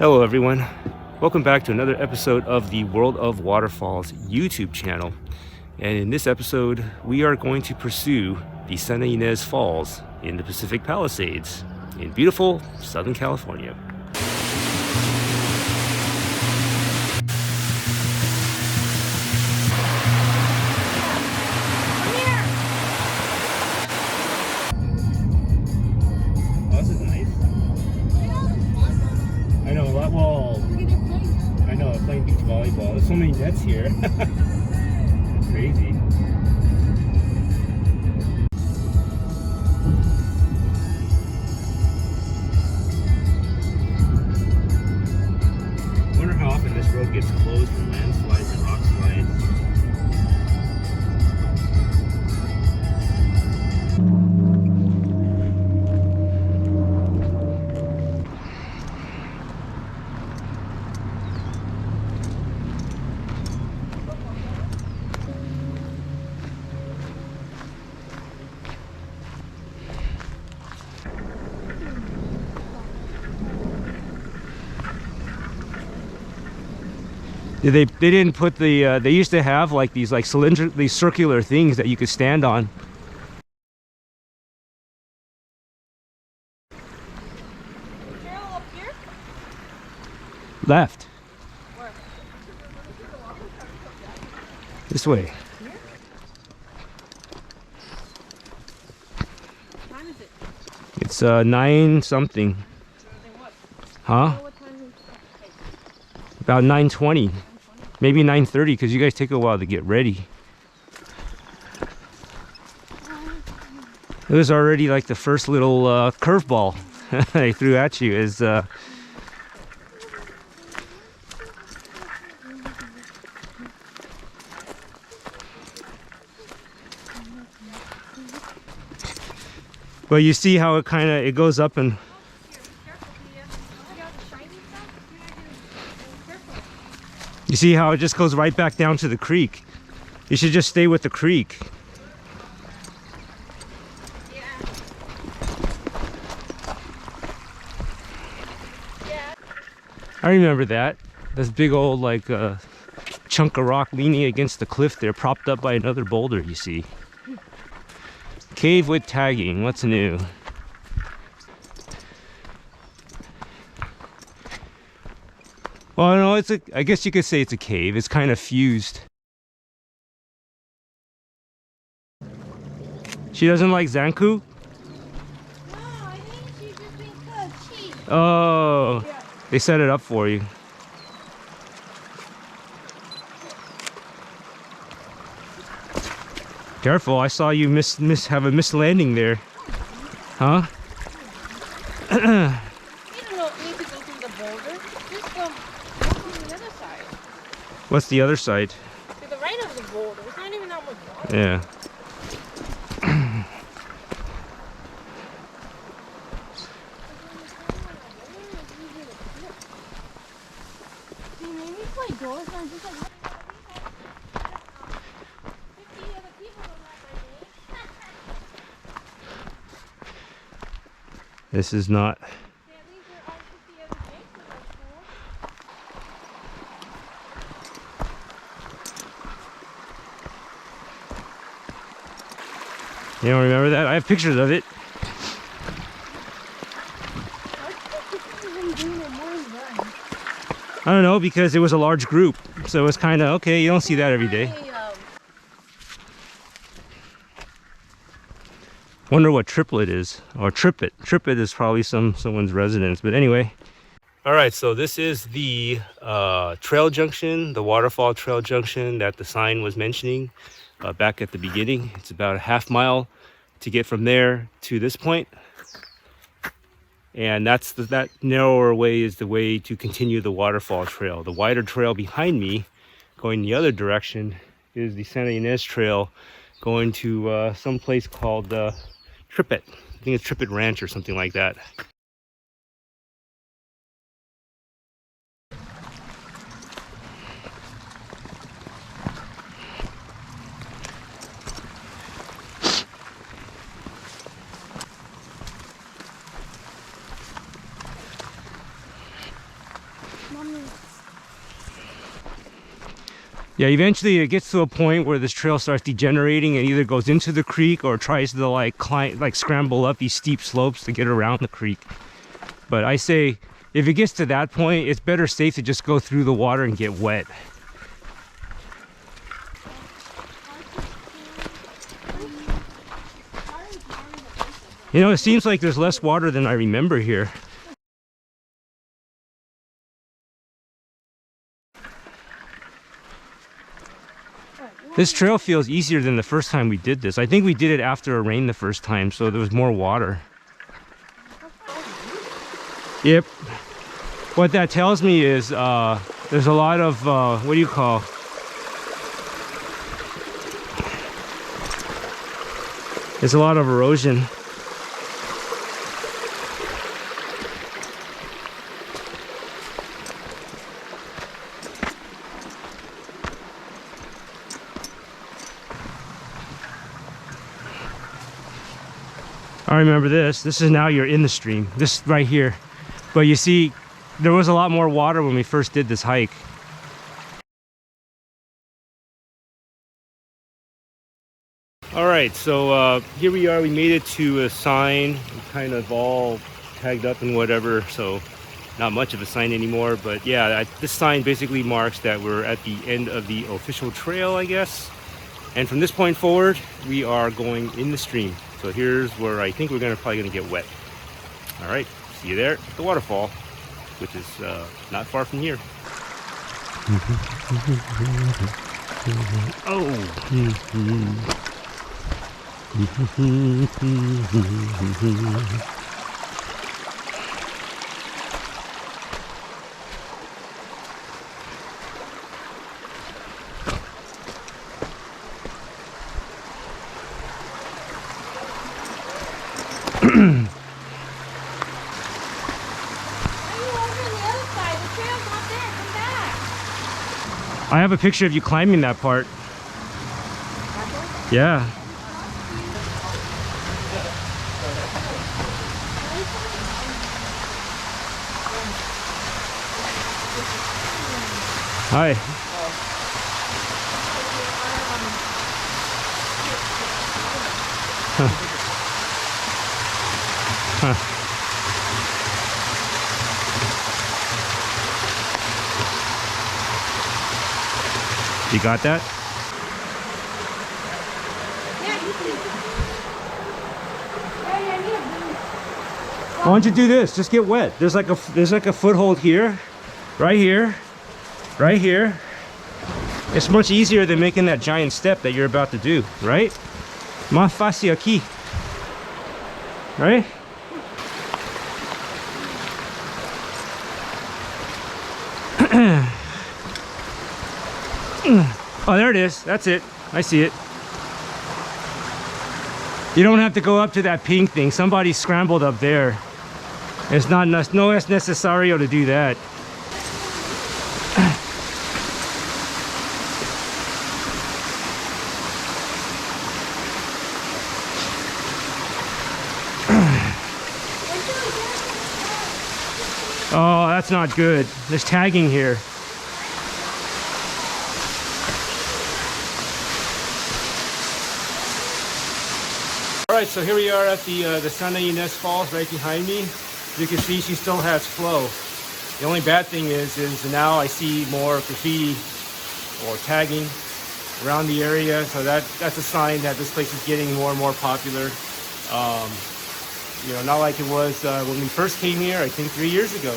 Hello everyone, welcome back to another episode of the World of Waterfalls YouTube channel. And in this episode we are going to pursue the Santa Ynez Falls in the Pacific Palisades in beautiful Southern California. Oh, this is nice. I know, well, I know, playing beach volleyball. There's so many nets here. It's crazy. I wonder how often this road gets closed for landslides and rock slides. They didn't put the they used to have like these these circular things that you could stand on. Trail up here? Left. Where? This way. Here? What time is it? It's 9 something. Then what? Huh? What time is it? About 9:20. Maybe 9:30 because you guys take a while to get ready. It was already like the first little curveball they threw at you is well, you see how it goes up and you see how it just goes right back down to the creek. You should just stay with the creek. Yeah. I remember that. This big old like chunk of rock leaning against the cliff there, propped up by another boulder, you see. Cave with tagging, what's new? Well, no, I guess you could say it's a cave. It's kind of fused. She doesn't like Zanku? No, I think she's just being so cheap. Oh, Yeah. they set it up for you. Careful, I saw you have a miss landing there. Huh? You don't need to go through the boulder. Just go on the other side. What's the other side? To the right of the boulder. It's not even that much water. Yeah. See, maybe play doors and just like 50 other people don't have my name. This is not. Yeah, these are all 50 other names in our school. You don't remember that? I have pictures of it. I don't know, because it was a large group, so it was kind of okay. You don't see that every day. Wonder what triplet is, or tripit. Tripit is probably someone's residence, but anyway. All right, so this is the trail junction, the waterfall trail junction that the sign was mentioning back at the beginning. It's about a half mile to get from there to this point. And that narrower way is the way to continue the waterfall trail. The wider trail behind me, going the other direction, is the Santa Ynez Trail, going to some place called Tripit. I think it's Tripit Ranch or something like that. Mommy. Yeah, eventually it gets to a point where this trail starts degenerating and either goes into the creek or tries to like climb, like scramble up these steep slopes to get around the creek. But I say if it gets to that point, it's better safe to just go through the water and get wet. You know, it seems like there's less water than I remember here. This trail feels easier than the first time we did this. I think we did it after a rain the first time, so there was more water. Yep. What that tells me is there's a lot of, what do you call? There's a lot of erosion. I remember this. This is now you're in the stream. This right here. But you see, there was a lot more water when we first did this hike. All right, so here we are. We made it to a sign, kind of all tagged up and whatever. So not much of a sign anymore. But yeah, this sign basically marks that we're at the end of the official trail, I guess. And from this point forward, we are going in the stream. So here's where I think we're probably gonna get wet. All right, see you there at the waterfall, which is not far from here. Oh. I have a picture of you climbing that part. Yeah. Hi. Huh. You got that? Why don't you do this? Just get wet. There's like a foothold here, right here, right here. It's much easier than making that giant step that you're about to do, right? Más fácil aquí, right? Oh, there it is. That's it. I see it. You don't have to go up to that pink thing. Somebody scrambled up there. It's not no es necesario to do that. Oh, that's not good. There's tagging here. All right, so here we are at the Santa Ynez Falls right behind me. You can see she still has flow. The only bad thing is now I see more graffiti or tagging around the area. So that's a sign that this place is getting more and more popular. You know, not like it was when we first came here, I think 3 years ago.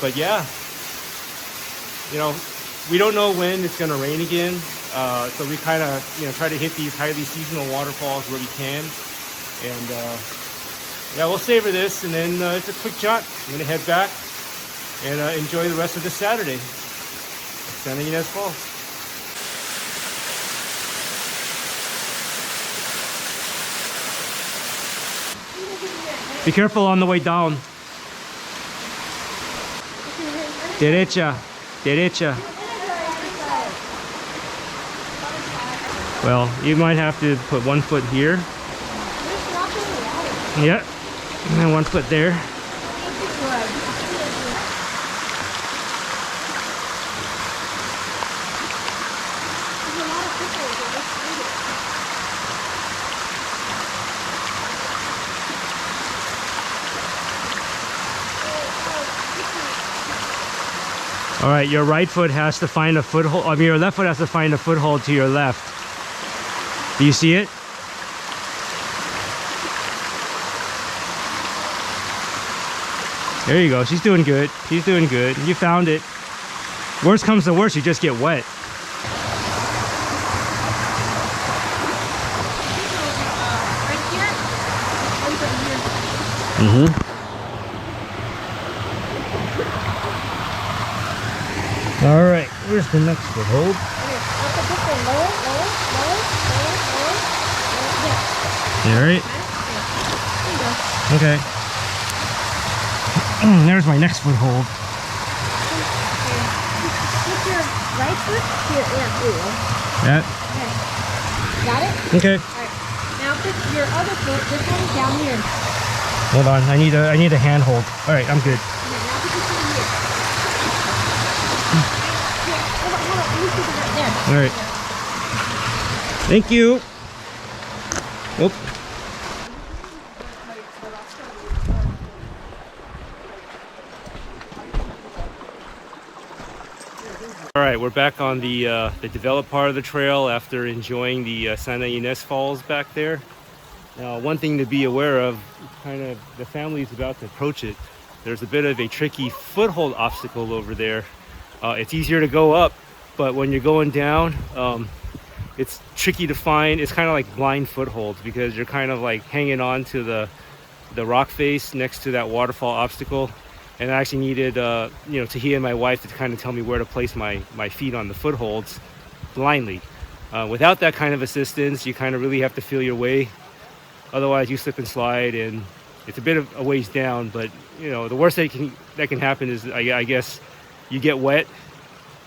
But yeah, you know, we don't know when it's going to rain again. So we kind of, you know, try to hit these highly seasonal waterfalls where we can. And yeah, we'll savor this, and then it's a quick shot. I'm going to head back and enjoy the rest of this Saturday at Santa Ynez Falls. Be careful on the way down. Derecha, derecha. Well, you might have to put 1 foot here. Yeah, and then 1 foot there. All right, your right foot has to find a foothold. I mean, your left foot has to find a foothold to your left. Do you see it? There you go. She's doing good. She's doing good. You found it. Worst comes to worst, you just get wet. Mm-hmm. All right, where's the next foothold? You all right? Okay. There's my next foothold. Put your right foot here. Yeah. Okay. Got it? Okay. All right. Now put your other foot, this one, down here. Hold on, I need a handhold. All right, I'm good. Okay, now put your foot here. Hold on. Let me put it right there. All right. Thank you. Oop. All right, we're back on the developed part of the trail after enjoying the Santa Ynez Falls back there. Now, one thing to be aware of, kind of the family is about to approach it. There's a bit of a tricky foothold obstacle over there. It's easier to go up, but when you're going down, it's tricky to find. It's kind of like blind footholds because you're kind of like hanging on to the rock face next to that waterfall obstacle. And I actually needed, Tahia and my wife to kind of tell me where to place my feet on the footholds blindly. Without that kind of assistance, you kind of really have to feel your way. Otherwise, you slip and slide, and it's a bit of a ways down. But the worst that can happen is, I guess, you get wet,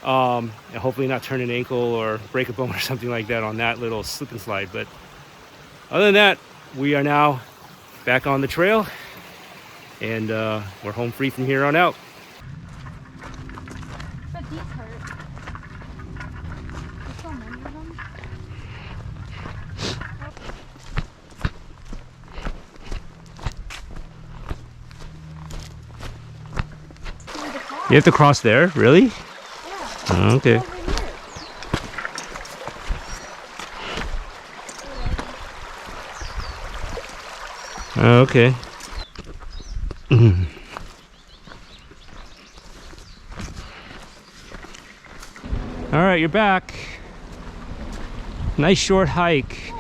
and hopefully not turn an ankle or break a bone or something like that on that little slip and slide. But other than that, we are now back on the trail. And we're home free from here on out. But these hurt. There's so many of them. You have to cross there? Really? Yeah. Oh, okay. Okay. All right, you're back. Nice short hike.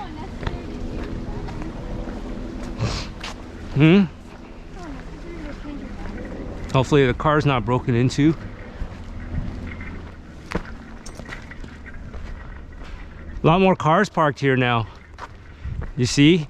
Hopefully the car's not broken into. A lot more cars parked here now. You see?